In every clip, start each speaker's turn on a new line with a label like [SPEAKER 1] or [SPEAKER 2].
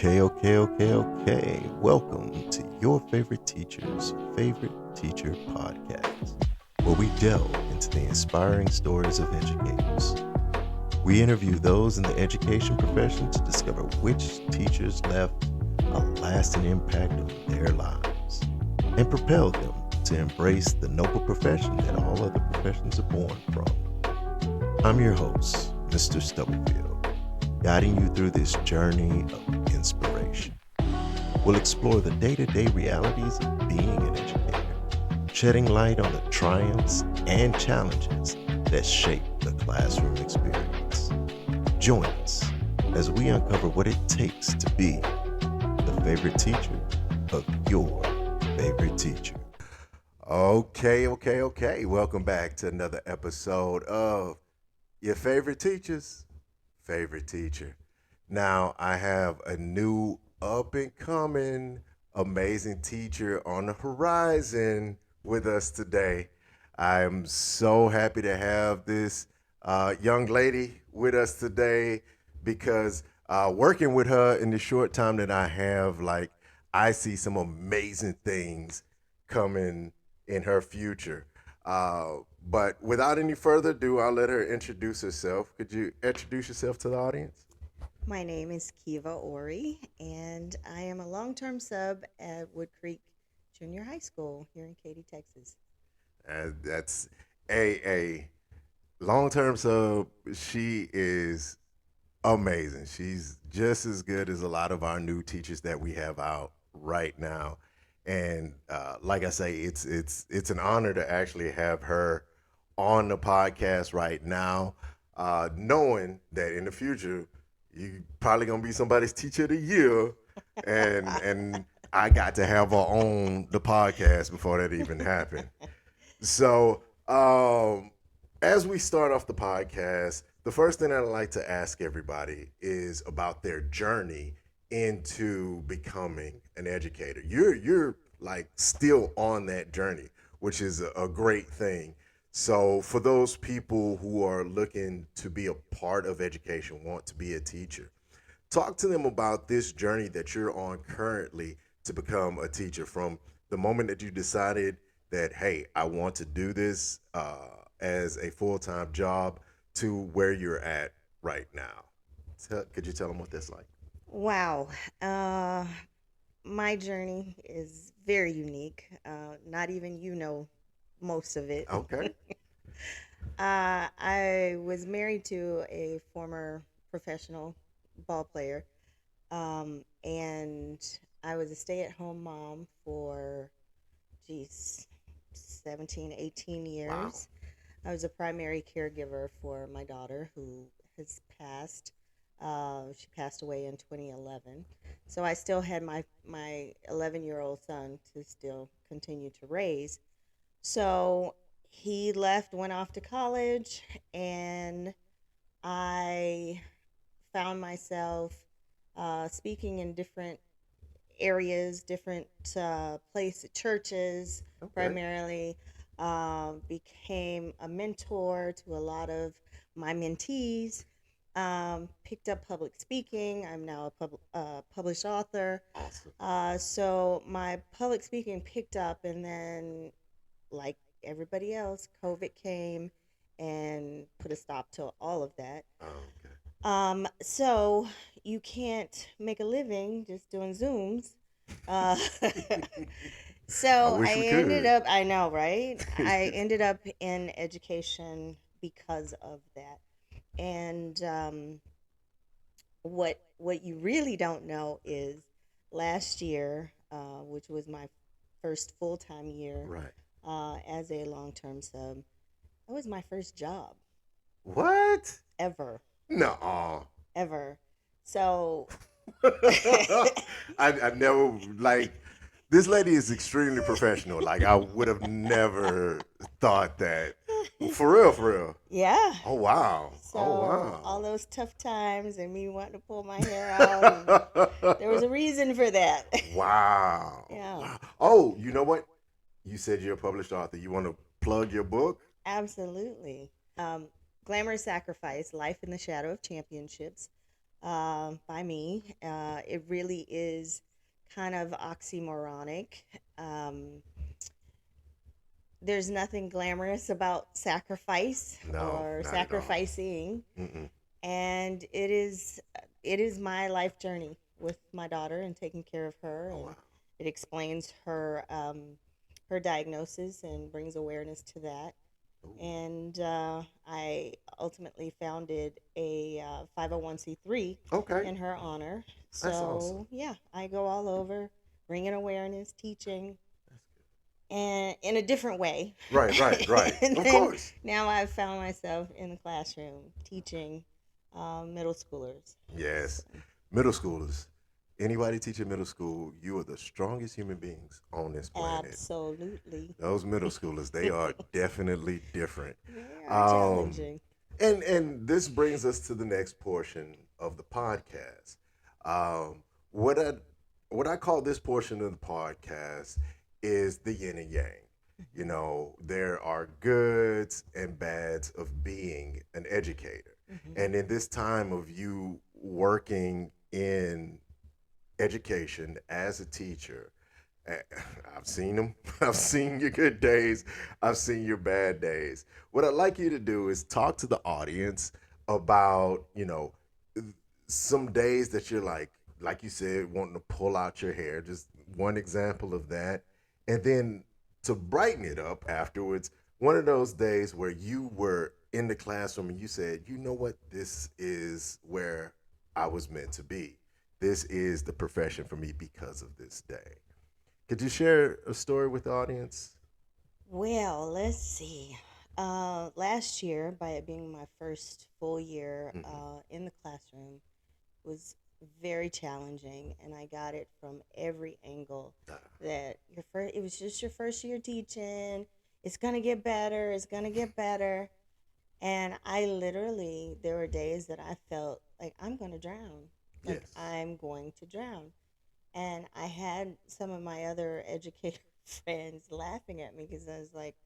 [SPEAKER 1] Okay. Welcome to your favorite teacher's favorite teacher podcast, where we delve into the inspiring stories of educators. We interview those in the education profession to discover which teachers left a lasting impact on their lives and propelled them to embrace the noble profession that all other professions are born from. I'm your host, Mr. Stubblefield, guiding you through this journey of inspiration. We'll explore the day-to-day realities of being an educator, shedding light on the triumphs and challenges that shape the classroom experience. Join us as we uncover what it takes to be the favorite teacher of your favorite teacher. Okay. Welcome back to another episode of your favorite teacher's favorite teacher. Now, I have a new up and coming amazing teacher on the horizon with us today. I am so happy to have this young lady with us today because working with her in the short time that I have, I see some amazing things coming in her future. But without any further ado, I'll let her introduce herself. Could you introduce yourself to the audience?
[SPEAKER 2] My name is Keva Horry, and I am a long-term sub at Wood Creek Junior High School here in Katy, Texas.
[SPEAKER 1] That's a long term sub. She is amazing. She's just as good as a lot of our new teachers that we have out right now. And like I say, it's an honor to actually have her on the podcast right now, knowing that in the future you probably gonna be somebody's teacher of the year, and I got to have her on the podcast before that even happened. So, as we start off the podcast, the first thing I'd like to ask everybody is about their journey into becoming an educator. You're like still on that journey, which is a great thing. So, for those people who are looking to be a part of education, want to be a teacher, talk to them about this journey that you're on currently to become a teacher from the moment that you decided that, hey, I want to do this as a full-time job to where you're at right now. Could you tell them what that's like?
[SPEAKER 2] Wow. My journey is very unique. Not even you know most of it.
[SPEAKER 1] Okay.
[SPEAKER 2] I was married to a former professional ball player, and I was a stay-at-home mom for, geez, 17, 18
[SPEAKER 1] Wow.
[SPEAKER 2] years. I was a primary caregiver for my daughter who has passed. She passed away in 2011. So I still had my 11-year-old son to still continue to raise. So he left, went off to college, and I found myself speaking in different areas, different places, churches,
[SPEAKER 1] Okay.
[SPEAKER 2] primarily. Became a mentor to a lot of my mentees. Picked up public speaking. I'm now a published author.
[SPEAKER 1] Awesome.
[SPEAKER 2] So my public speaking picked up, and then, like everybody else, COVID came and put a stop to all of that.
[SPEAKER 1] Okay.
[SPEAKER 2] So you can't make a living just doing Zooms. Uh,
[SPEAKER 1] I
[SPEAKER 2] so
[SPEAKER 1] wish we could.
[SPEAKER 2] I know, right? I ended up in education because of that. And what you really don't know is last year, which was my first full time year
[SPEAKER 1] Right.
[SPEAKER 2] as a long term sub, that was my first job
[SPEAKER 1] What?
[SPEAKER 2] ever,
[SPEAKER 1] No.
[SPEAKER 2] ever. So
[SPEAKER 1] I never like this lady is extremely professional. Like I would have never thought that. For real, for real.
[SPEAKER 2] yeah.
[SPEAKER 1] Oh wow. Oh
[SPEAKER 2] So all
[SPEAKER 1] wow.
[SPEAKER 2] those tough times and me wanting to pull my hair out, and there was a reason for that.
[SPEAKER 1] Wow.
[SPEAKER 2] Yeah,
[SPEAKER 1] Wow. Oh, you know what? You said you're a published author. You want to plug your book?
[SPEAKER 2] absolutely. Glamorous Sacrifice: Life in the Shadow of Championships. by me. It really is kind of oxymoronic. Um, there's nothing glamorous about sacrifice
[SPEAKER 1] No,
[SPEAKER 2] or
[SPEAKER 1] not at all.
[SPEAKER 2] sacrificing,
[SPEAKER 1] Mm-mm.
[SPEAKER 2] and it is my life journey with my daughter and taking care of her,
[SPEAKER 1] Oh
[SPEAKER 2] and
[SPEAKER 1] wow.
[SPEAKER 2] it explains her diagnosis and brings awareness to that.
[SPEAKER 1] Ooh,
[SPEAKER 2] And I ultimately founded a 501c3
[SPEAKER 1] okay,
[SPEAKER 2] in her honor.
[SPEAKER 1] that's awesome.
[SPEAKER 2] So yeah, I go all over bringing awareness, teaching,
[SPEAKER 1] That's good.
[SPEAKER 2] and in a different way.
[SPEAKER 1] Right, right, right.
[SPEAKER 2] And
[SPEAKER 1] Of
[SPEAKER 2] then
[SPEAKER 1] course.
[SPEAKER 2] now I've found myself in the classroom teaching middle schoolers. So,
[SPEAKER 1] Yes. Middle schoolers. Anybody teaching middle school, you are the strongest human beings on this planet.
[SPEAKER 2] absolutely.
[SPEAKER 1] Those middle schoolers, they are definitely different.
[SPEAKER 2] They are
[SPEAKER 1] Um,
[SPEAKER 2] challenging.
[SPEAKER 1] and this brings us to the next portion of the podcast. Um, what I what I call this portion of the podcast is the yin and yang. You know, there are goods and bads of being an educator.
[SPEAKER 2] Hmm.
[SPEAKER 1] And in this time of you working in education as a teacher, eh, I've seen them. I've seen your good days. I've seen your bad days. What I'd like you to do is talk to the audience about, some days that you're like you said, wanting to pull out your hair. Just one example of that. And then to brighten it up afterwards, one of those days where you were in the classroom and you said, you know what, this is where I was meant to be. This is the profession for me because of this day. Could you share a story with the audience?
[SPEAKER 2] Well, let's see. Last year, by it being my first full year
[SPEAKER 1] Mm-hmm.
[SPEAKER 2] in the classroom, was very challenging, and I got it from every angle. That it was just your first year teaching. It's gonna get better. It's gonna get better. And I literally, there were days that I felt like I'm gonna drown. Like
[SPEAKER 1] Yes.
[SPEAKER 2] I'm going to drown. And I had some of my other educator friends laughing at me because I was like,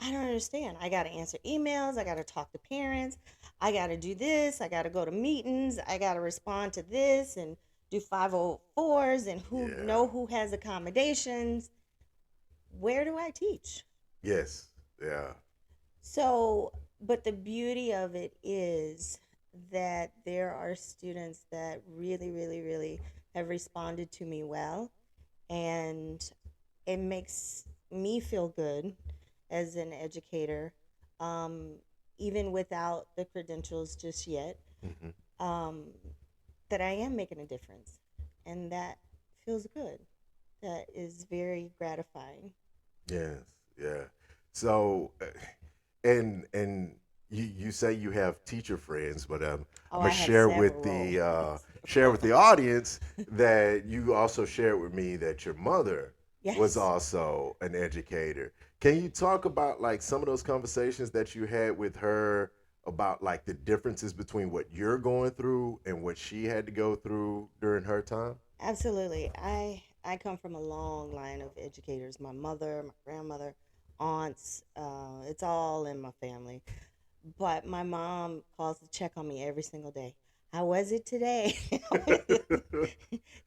[SPEAKER 2] I don't understand. I got to answer emails. I got to talk to parents. I got to do this. I got to go to meetings. I got to respond to this and do 504s and
[SPEAKER 1] Yeah.
[SPEAKER 2] who has accommodations. Where do I teach?
[SPEAKER 1] Yes. Yeah.
[SPEAKER 2] So, but the beauty of it is that there are students that really, really, really have responded to me well. And it makes me feel good as an educator, um, even without the credentials just yet,
[SPEAKER 1] Hmm.
[SPEAKER 2] um, that I am making a difference. And that feels good. That is very gratifying.
[SPEAKER 1] Yes. Yeah. So, and you say you have teacher friends, but
[SPEAKER 2] Oh,
[SPEAKER 1] I'm gonna
[SPEAKER 2] I have
[SPEAKER 1] share with
[SPEAKER 2] several.
[SPEAKER 1] the audience that you also shared with me that your mother was
[SPEAKER 2] Yes,
[SPEAKER 1] also an educator. Can you talk about like some of those conversations that you had with her about like the differences between what you're going through and what she had to go through during her time?
[SPEAKER 2] absolutely. I come from a long line of educators. My mother, my grandmother, aunts. It's all in my family. But my mom calls to check on me every single day. How was it today?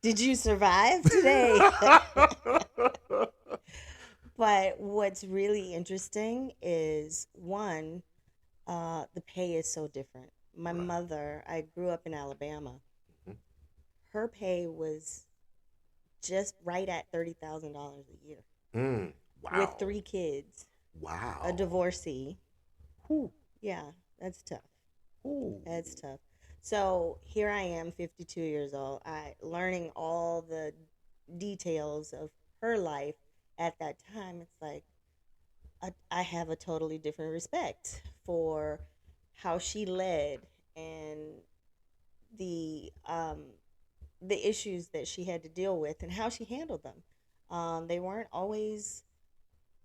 [SPEAKER 2] Did you survive today? But what's really interesting is one, the pay is so different. My
[SPEAKER 1] Right.
[SPEAKER 2] mother, I grew up in Alabama.
[SPEAKER 1] Mhm.
[SPEAKER 2] Her pay was just right at $30,000 a year
[SPEAKER 1] Mm.
[SPEAKER 2] with
[SPEAKER 1] Wow.
[SPEAKER 2] 3 kids, a
[SPEAKER 1] Wow.
[SPEAKER 2] divorcee.
[SPEAKER 1] Whew.
[SPEAKER 2] Yeah, that's tough.
[SPEAKER 1] Ooh.
[SPEAKER 2] That's tough. So here I am, 52 years old, I learning all the details of her life at that time. It's like I have a totally different respect for how she led and the um, the issues that she had to deal with and how she handled them. They weren't always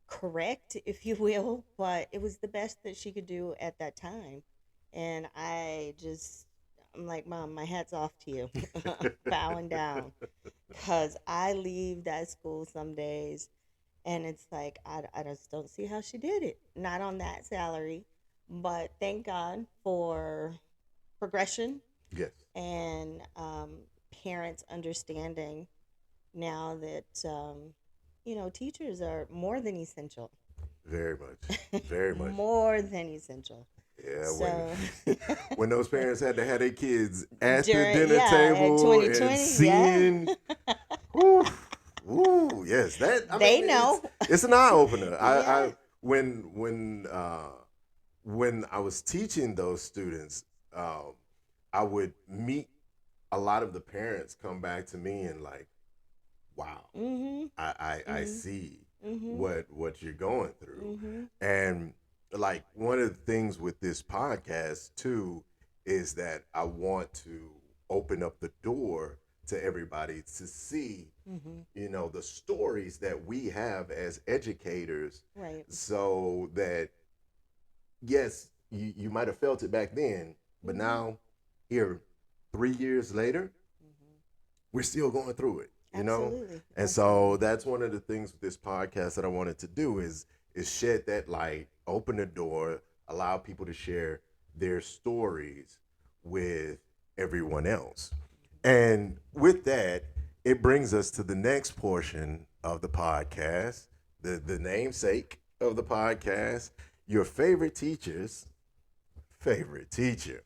[SPEAKER 2] correct, if you will, but it was the best that she could do at that time. And I'm like, Mom, my hat's off to you, bowing down. Because I leave that school some days and it's like, I just don't see how she did it. Not on that salary, but thank God for progression
[SPEAKER 1] Yes.
[SPEAKER 2] and parents understanding now that teachers are more than essential.
[SPEAKER 1] Very much. Very much.
[SPEAKER 2] More than essential.
[SPEAKER 1] Yeah, when
[SPEAKER 2] So
[SPEAKER 1] when those parents had to have their kids at the
[SPEAKER 2] during
[SPEAKER 1] dinner
[SPEAKER 2] at
[SPEAKER 1] table and
[SPEAKER 2] 2020, yeah.
[SPEAKER 1] seeing, whoo, whoo, yes, that I
[SPEAKER 2] They
[SPEAKER 1] mean
[SPEAKER 2] know.
[SPEAKER 1] it's an eye opener.
[SPEAKER 2] Yeah.
[SPEAKER 1] I when I was teaching those students, I would meet a lot of the parents come back to me and like, wow,
[SPEAKER 2] Mhm.
[SPEAKER 1] I
[SPEAKER 2] Mhm.
[SPEAKER 1] see
[SPEAKER 2] Mhm.
[SPEAKER 1] what you're going through.
[SPEAKER 2] Mhm.
[SPEAKER 1] And like one of the things with this podcast too is that I want to open up the door to everybody to see,
[SPEAKER 2] Mhm.
[SPEAKER 1] the stories that we have as educators,
[SPEAKER 2] Right.
[SPEAKER 1] so that yes, you might have felt it back then, but
[SPEAKER 2] Mhm.
[SPEAKER 1] now here 3 years later,
[SPEAKER 2] Mhm.
[SPEAKER 1] we're still going through it.
[SPEAKER 2] Absolutely.
[SPEAKER 1] And so
[SPEAKER 2] Absolutely.
[SPEAKER 1] that's one of the things with this podcast that I wanted to do is shed that light, open the door, allow people to share their stories with everyone else. And with that, it brings us to the next portion of the podcast, the namesake of the podcast, your favorite teacher's favorite teacher.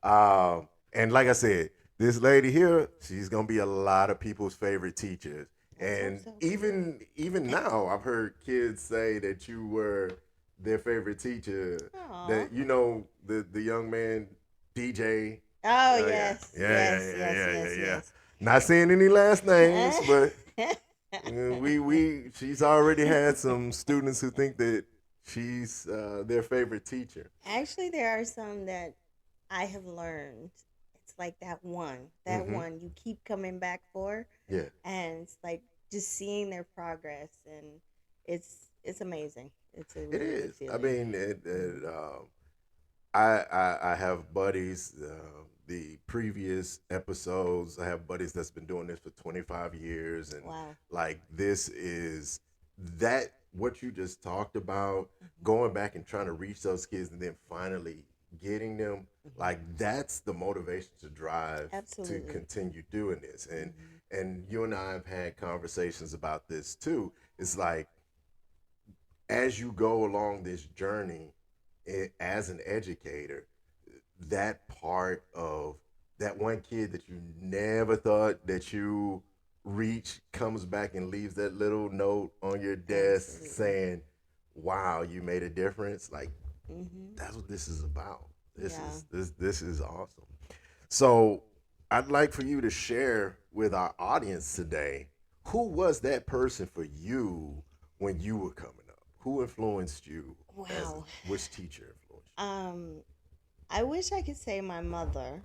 [SPEAKER 1] And like I said, this lady here, she's gonna be a lot of people's favorite teachers.
[SPEAKER 2] Let's hope
[SPEAKER 1] And
[SPEAKER 2] so.
[SPEAKER 1] even now, I've heard kids say that you were their favorite teacher.
[SPEAKER 2] Aw.
[SPEAKER 1] That the young man DJ.
[SPEAKER 2] Oh
[SPEAKER 1] Oh yeah,
[SPEAKER 2] yes,
[SPEAKER 1] yeah, yeah,
[SPEAKER 2] yes,
[SPEAKER 1] yeah,
[SPEAKER 2] yes,
[SPEAKER 1] yeah, yeah,
[SPEAKER 2] yes,
[SPEAKER 1] yeah.
[SPEAKER 2] yes.
[SPEAKER 1] Not saying any last names, but we she's already had some students who think that she's their favorite teacher.
[SPEAKER 2] Actually, there are some that I have learned. It's like that
[SPEAKER 1] Mm-hmm.
[SPEAKER 2] one you keep coming back for,
[SPEAKER 1] Yeah.
[SPEAKER 2] and it's like just seeing their progress, and it's amazing. It's a
[SPEAKER 1] It
[SPEAKER 2] really good
[SPEAKER 1] is. I
[SPEAKER 2] feeling.
[SPEAKER 1] mean,
[SPEAKER 2] Mhm.
[SPEAKER 1] I have buddies. The previous episodes, I have buddies that's been doing this for 25 years, and
[SPEAKER 2] Wow.
[SPEAKER 1] like this is that what you just talked about,
[SPEAKER 2] Mhm.
[SPEAKER 1] going back and trying to reach those kids, and then finally getting them.
[SPEAKER 2] Mhm.
[SPEAKER 1] Like that's the motivation to drive to
[SPEAKER 2] Absolutely.
[SPEAKER 1] continue doing this, and
[SPEAKER 2] Mhm.
[SPEAKER 1] and you and I have had conversations about this too. It's like as you go along this journey as an educator, that part of that one kid that you never thought that you reach comes back and leaves that little note on your desk
[SPEAKER 2] Absolutely.
[SPEAKER 1] saying, "Wow, you made a difference." Like
[SPEAKER 2] Mhm.
[SPEAKER 1] that's what this is about. This
[SPEAKER 2] Yeah.
[SPEAKER 1] is this is awesome. So, I'd like for you to share with our audience today who was that person for you when you were coming up? Who influenced you as
[SPEAKER 2] Wow.
[SPEAKER 1] which teacher influenced
[SPEAKER 2] Um, I wish I could say my mother.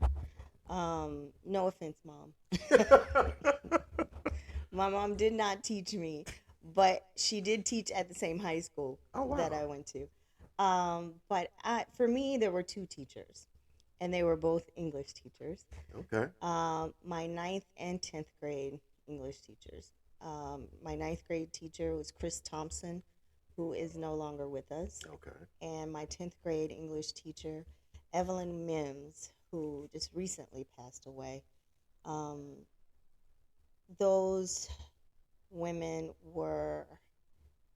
[SPEAKER 2] No offense, mom.
[SPEAKER 1] you?
[SPEAKER 2] My mom did not teach me, but she did teach at the same high school
[SPEAKER 1] Oh
[SPEAKER 2] that
[SPEAKER 1] wow.
[SPEAKER 2] I went to. For me, there were two teachers, and they were both English teachers.
[SPEAKER 1] Okay.
[SPEAKER 2] My ninth and 10th grade English teachers. My ninth grade teacher was Chris Thompson, who is no longer with us,
[SPEAKER 1] Okay.
[SPEAKER 2] and my 10th grade English teacher, Evelyn Mims, who just recently passed away. Um, those women were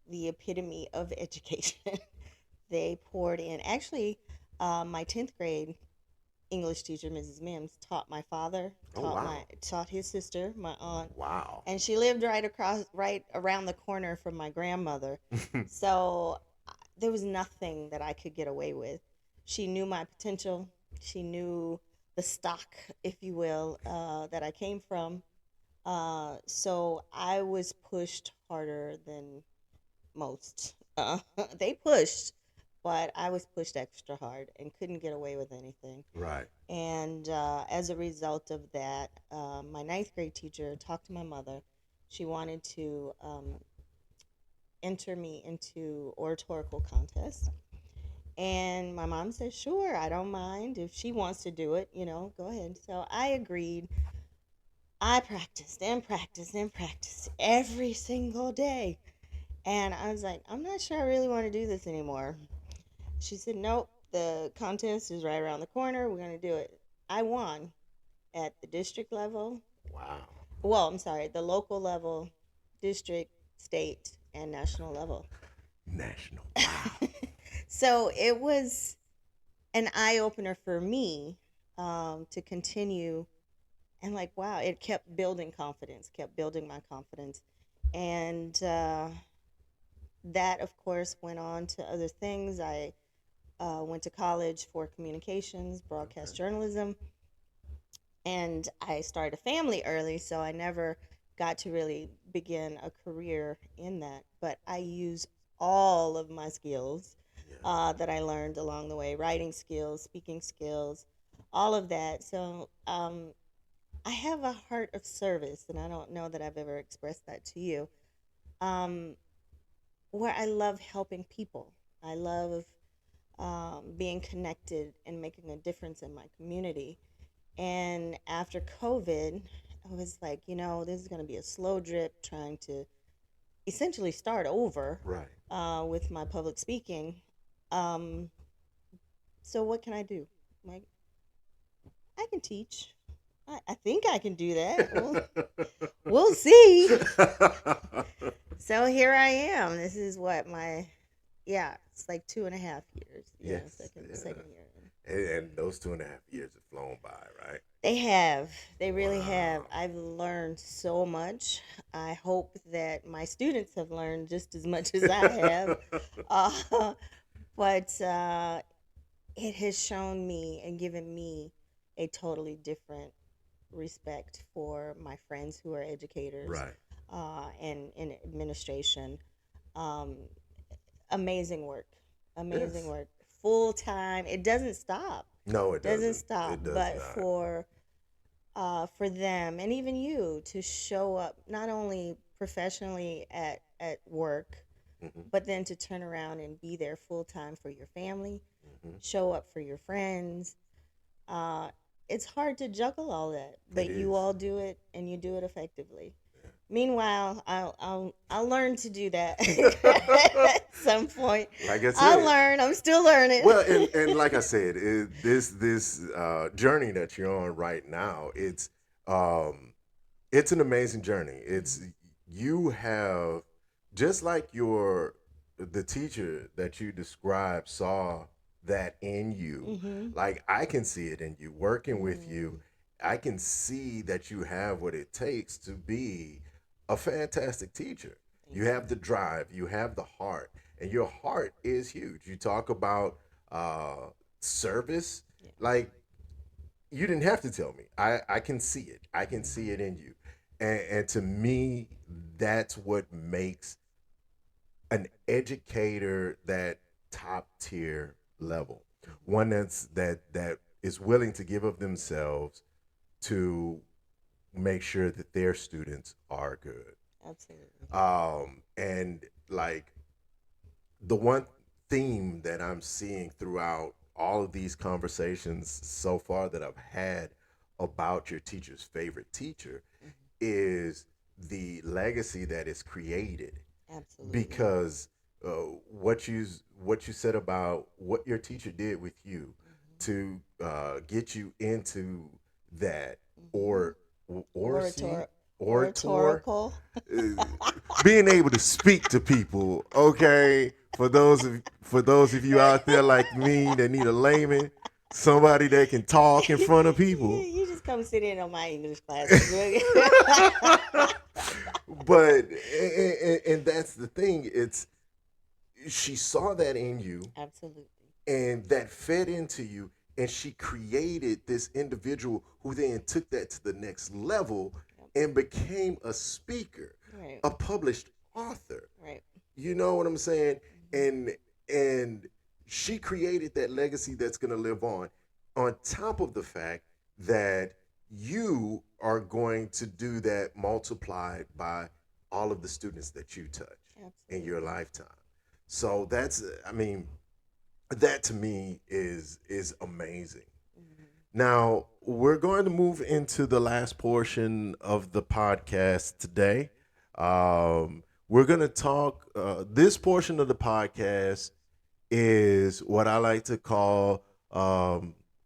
[SPEAKER 2] the epitome of education. They poured in. Actually, my 10th grade English teacher, Mrs. Mims, taught my father,
[SPEAKER 1] Oh wow.
[SPEAKER 2] taught his sister, my aunt,
[SPEAKER 1] Wow.
[SPEAKER 2] and she lived right around the corner from my grandmother. So there was nothing that I could get away with. She knew my potential. She knew the stock, if you will, that I came from. So I was pushed harder than most. They pushed, but I was pushed extra hard and couldn't get away with anything.
[SPEAKER 1] Right.
[SPEAKER 2] And as a result of that, my ninth grade teacher talked to my mother. She wanted to enter me into oratorical contests. And my mom said, sure, I don't mind. If she wants to do it, go ahead. So I agreed. I practiced and practiced and practiced every single day. And I was like, I'm not sure I really want to do this anymore. She said, nope, the contest is right around the corner. We're going to do it. I won at the district level.
[SPEAKER 1] Wow.
[SPEAKER 2] Well, I'm sorry, the local level, district, state, and national level.
[SPEAKER 1] National. Wow.
[SPEAKER 2] So it was an eye opener for me, to continue. And like, wow, it kept building confidence, kept building my confidence. And that, of course, went on to other things. I went to college for communications, broadcast
[SPEAKER 1] Okay.
[SPEAKER 2] journalism, and I started a family early, so I never got to really begin a career in that. But I use all of my skills
[SPEAKER 1] Yeah.
[SPEAKER 2] that I learned along the way, writing skills, speaking skills, all of that. So I have a heart of service, and I don't know that I've ever expressed that to you, um, where I love helping people. I love being connected and making a difference in my community. And after COVID, I was like, this is going to be a slow drip trying to essentially start over
[SPEAKER 1] Right.
[SPEAKER 2] with my public speaking. Um, so, what can I do? Like, I can teach. I think I can do that. We'll see. So here I am. This is what yeah, it's like 2.5 years. Yeah,
[SPEAKER 1] Yes.
[SPEAKER 2] second
[SPEAKER 1] Yeah.
[SPEAKER 2] year.
[SPEAKER 1] And those 2.5 years have flown by, right?
[SPEAKER 2] They have. They really have.
[SPEAKER 1] Wow.
[SPEAKER 2] I've learned so much. I hope that my students have learned just as much as I have. Uh, but it has shown me and given me a totally different respect for my friends who are educators,
[SPEAKER 1] Right.
[SPEAKER 2] and in administration. Um, Amazing work. Amazing
[SPEAKER 1] Yes.
[SPEAKER 2] work. Full time. It doesn't stop.
[SPEAKER 1] No, it
[SPEAKER 2] Doesn't
[SPEAKER 1] doesn't.
[SPEAKER 2] stop.
[SPEAKER 1] It does
[SPEAKER 2] But
[SPEAKER 1] not.
[SPEAKER 2] for them and even you to show up not only professionally at work,
[SPEAKER 1] Hmm.
[SPEAKER 2] but then to turn around and be there full time for your family,
[SPEAKER 1] Hmm.
[SPEAKER 2] show up for your friends. Uh, it's hard to juggle all that,
[SPEAKER 1] It
[SPEAKER 2] but you
[SPEAKER 1] is.
[SPEAKER 2] all do it and you do it effectively.
[SPEAKER 1] Yeah.
[SPEAKER 2] Meanwhile, I'll learn to do that at some point.
[SPEAKER 1] Like I
[SPEAKER 2] I'll
[SPEAKER 1] said,
[SPEAKER 2] learn. I'm still learning.
[SPEAKER 1] well, and like I said, this journey that you're on right now, um, it's an amazing journey. It's you have just like the teacher that you described saw that in you.
[SPEAKER 2] Mm-hmm.
[SPEAKER 1] Like I can see it in you working with you.
[SPEAKER 2] Mm.
[SPEAKER 1] I can see that you have what it takes to be a fantastic teacher.
[SPEAKER 2] Thank
[SPEAKER 1] You
[SPEAKER 2] you.
[SPEAKER 1] have the drive, you have the heart, and your heart is huge. You talk about service,
[SPEAKER 2] Yeah.
[SPEAKER 1] like you didn't have to tell me. I can see it. I can see it in you. And to me, that's what makes an educator that top tier level. One that is willing to give of themselves to make sure that their students are good.
[SPEAKER 2] Absolutely.
[SPEAKER 1] And like the one theme that I'm seeing throughout all of these conversations so far that I've had about your teacher's favorite teacher
[SPEAKER 2] Mhm.
[SPEAKER 1] is the legacy that is created
[SPEAKER 2] Absolutely.
[SPEAKER 1] because what you said about what your teacher did with you
[SPEAKER 2] Mhm.
[SPEAKER 1] to get you into that
[SPEAKER 2] Mhm.
[SPEAKER 1] or oracy orator
[SPEAKER 2] Oratorical.
[SPEAKER 1] uh, being able to speak to people. Okay, for those of you out there like me that need a layman, somebody that can talk in front of people.
[SPEAKER 2] You just come sit in on my English classes.
[SPEAKER 1] But and that's the thing. It's she saw that in you,
[SPEAKER 2] Absolutely.
[SPEAKER 1] and that fed into you, and she created this individual who then took that to the next level
[SPEAKER 2] Yep.
[SPEAKER 1] and became a speaker,
[SPEAKER 2] Right.
[SPEAKER 1] a published author.
[SPEAKER 2] Right.
[SPEAKER 1] You know what I'm saying?
[SPEAKER 2] Mhm.
[SPEAKER 1] And she created that legacy that's going to live on top of the fact that you are going to do that multiplied by all of the students that you touch in your
[SPEAKER 2] Absolutely.
[SPEAKER 1] lifetime. So that's I mean that to me is amazing.
[SPEAKER 2] Mhm.
[SPEAKER 1] Now, we're going to move into the last portion of the podcast today. We're going to talk, this portion of the podcast is what I like to call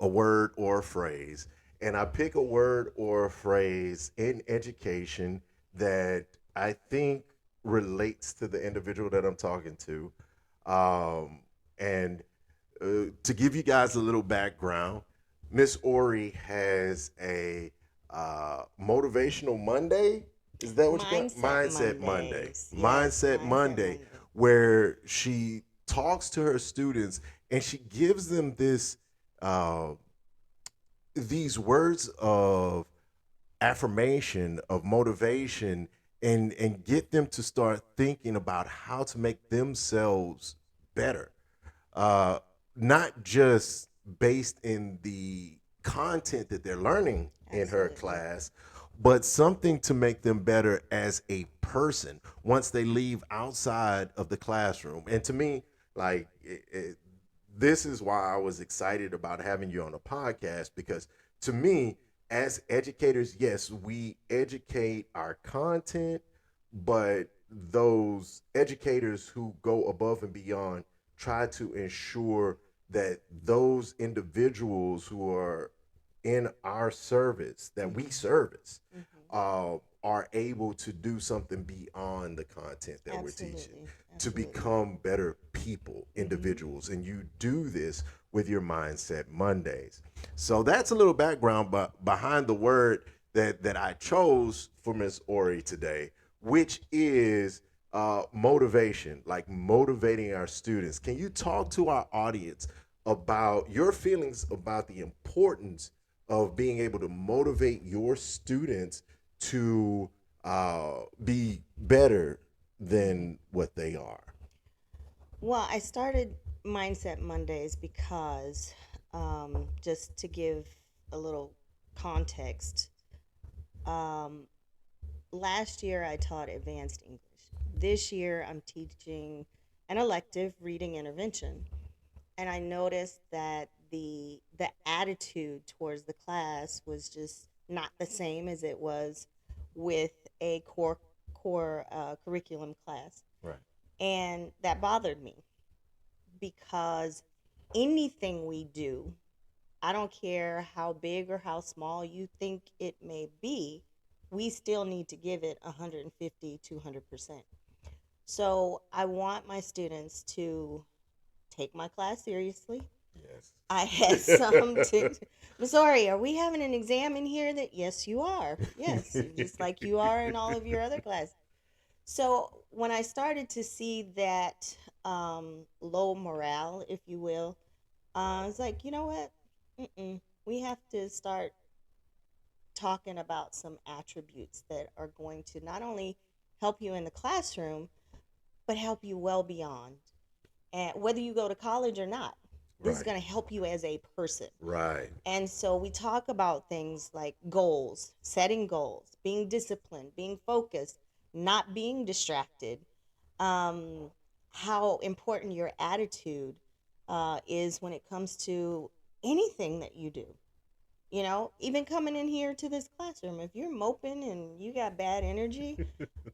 [SPEAKER 1] a word or a phrase, and I pick a word or a phrase in education that I think relates to the individual that I'm talking to. And to give you guys a little background, Miss Ori has a motivational Monday. Is that what you call it?
[SPEAKER 2] Mindset
[SPEAKER 1] Mindset Monday.
[SPEAKER 2] Mondays. Yes,
[SPEAKER 1] Mindset
[SPEAKER 2] Mindset
[SPEAKER 1] Monday,
[SPEAKER 2] Monday.
[SPEAKER 1] where she talks to her students and she gives them uh, these words of affirmation, of motivation, and get them to start thinking about how to make themselves better, uh, not just based in the content that they're learning in her
[SPEAKER 2] Absolutely.
[SPEAKER 1] class, but something to make them better as a person once they leave outside of the classroom. And to me, like this is why I was excited about having you on the podcast, because to me, as educators, yes, we educate our content, but those educators who go above and beyond try to ensure that those individuals who are in our service, that we
[SPEAKER 2] Hmm.
[SPEAKER 1] service,
[SPEAKER 2] Hmm.
[SPEAKER 1] are able to do something beyond the content that we're teaching
[SPEAKER 2] Absolutely.
[SPEAKER 1] to
[SPEAKER 2] Absolutely.
[SPEAKER 1] become better people,
[SPEAKER 2] Hmm.
[SPEAKER 1] individuals. And you do this with your Mindset Mondays. So that's a little background behind the word that I chose for Miss Ori today, which is motivation, like motivating our students. Can you talk to our audience about your feelings about the importance of being able to motivate your students to be better
[SPEAKER 2] Hmm.
[SPEAKER 1] than what they are?
[SPEAKER 2] Well, I started Mindset Mondays because, just to give a little context, um, last year I taught advanced English. This year I'm teaching an elective reading intervention. And I noticed that the attitude towards the class was just not the same as it was with a core curriculum class,
[SPEAKER 1] Right.
[SPEAKER 2] and that bothered me because anything we do, I don't care how big or how small you think it may be, we still need to give it 150, 200%. So I want my students to take my class seriously. I had
[SPEAKER 1] Yes.
[SPEAKER 2] some to. I'm sorry, are we having an exam in here? That yes, you are. Yes, just like you are in all of your other classes. So when I started to see that low morale, if you will, I was like, you know what? We have to start talking about some attributes that are going to not only help you in the classroom, but help you well beyond. And whether you go to college or not, this is
[SPEAKER 1] Right.
[SPEAKER 2] going to help you as a person.
[SPEAKER 1] Right.
[SPEAKER 2] And so we talk about things like goals, setting goals, being disciplined, being focused, not being distracted, um, how important your attitude is when it comes to anything that you do. You know, even coming in here to this classroom, if you're moping and you got bad energy,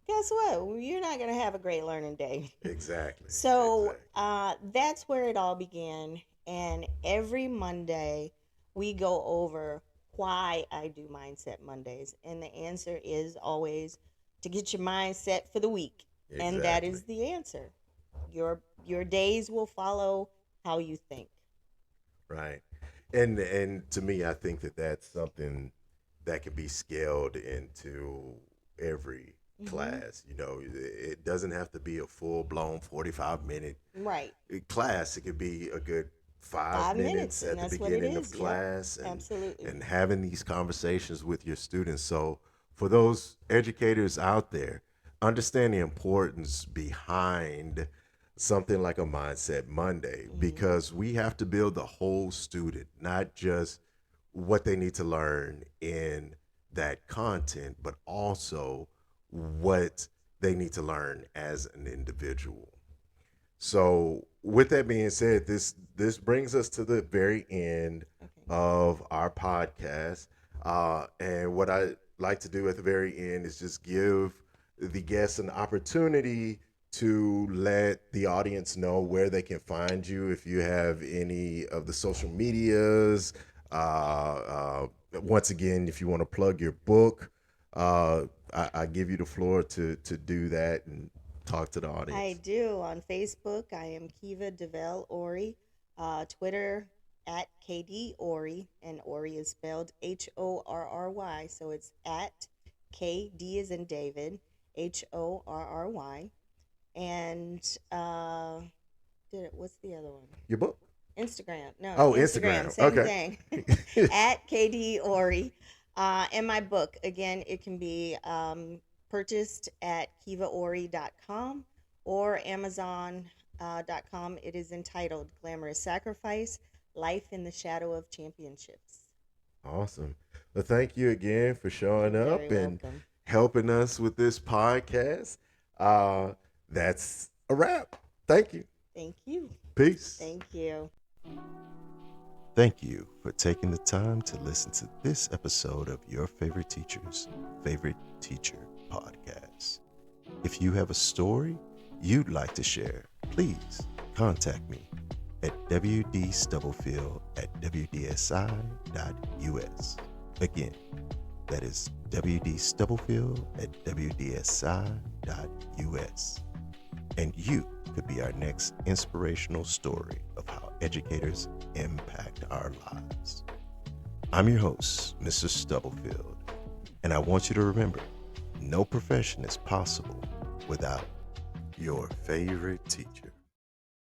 [SPEAKER 2] guess what? You're not going to have a great learning day.
[SPEAKER 1] Exactly.
[SPEAKER 2] So
[SPEAKER 1] Exactly.
[SPEAKER 2] that's where it all began. And every Monday, we go over why I do Mindset Mondays. And the answer is always to get your mind set for the week. And that
[SPEAKER 1] Exactly.
[SPEAKER 2] is the answer. Your days will follow how you think.
[SPEAKER 1] Right. And to me, I think that that's something that can be scaled into every
[SPEAKER 2] Hmm.
[SPEAKER 1] class. You know, it doesn't have to be a full blown 45-minute
[SPEAKER 2] Right.
[SPEAKER 1] class. It could be a good five
[SPEAKER 2] 5 minutes,
[SPEAKER 1] minutes
[SPEAKER 2] and
[SPEAKER 1] at the
[SPEAKER 2] that's what it
[SPEAKER 1] beginning of
[SPEAKER 2] is. Yep.
[SPEAKER 1] class,
[SPEAKER 2] Absolutely.
[SPEAKER 1] and having these conversations with your students. So for those educators out there, understand the importance behind something like a Mindset Monday,
[SPEAKER 2] Hmm.
[SPEAKER 1] because we have to build the whole student, not just what they need to learn in that content, but also what they need to learn as an individual. So, with that being said, this brings us to the very end
[SPEAKER 2] Okay.
[SPEAKER 1] of our podcast. And what I like to do at the very end is just give the guests an opportunity to let the audience know where they can find you, if you have any of the social medias, Once again, if you want to plug your book, I give you the floor to do that and talk to the
[SPEAKER 2] I
[SPEAKER 1] audience.
[SPEAKER 2] do. On Facebook, I am Keva Horry. Twitter, at KD Horry, and Horry is spelled Horry. So it's at KD is in David, Horry. And what's the other one?
[SPEAKER 1] Your book?
[SPEAKER 2] Instagram. No,
[SPEAKER 1] Oh,
[SPEAKER 2] Instagram,
[SPEAKER 1] Instagram.
[SPEAKER 2] same
[SPEAKER 1] Okay.
[SPEAKER 2] thing. At KD Ori. And my book, again, it can be purchased at kivaori.com or amazon.com. It is entitled Glamorous Sacrifice: Life in the Shadow of Championships.
[SPEAKER 1] Awesome. Well, thank you again for
[SPEAKER 2] You're
[SPEAKER 1] showing
[SPEAKER 2] very
[SPEAKER 1] up and
[SPEAKER 2] welcome.
[SPEAKER 1] helping us with this podcast. Uh, that's a wrap. Thank you.
[SPEAKER 2] Thank you.
[SPEAKER 1] Peace.
[SPEAKER 2] Thank you.
[SPEAKER 1] Thank you for taking the time to listen to this episode of Your Favorite Teacher's Favorite Teacher podcast. If you have a story you'd like to share, please contact me at wdstubblefield@wdsi.us. Again, that is wdstubblefield@wdsi.us. And you could be our next inspirational story of how educators impact our lives. I'm your host, Mr. Stubblefield, and I want you to remember, no profession is possible without your favorite teacher.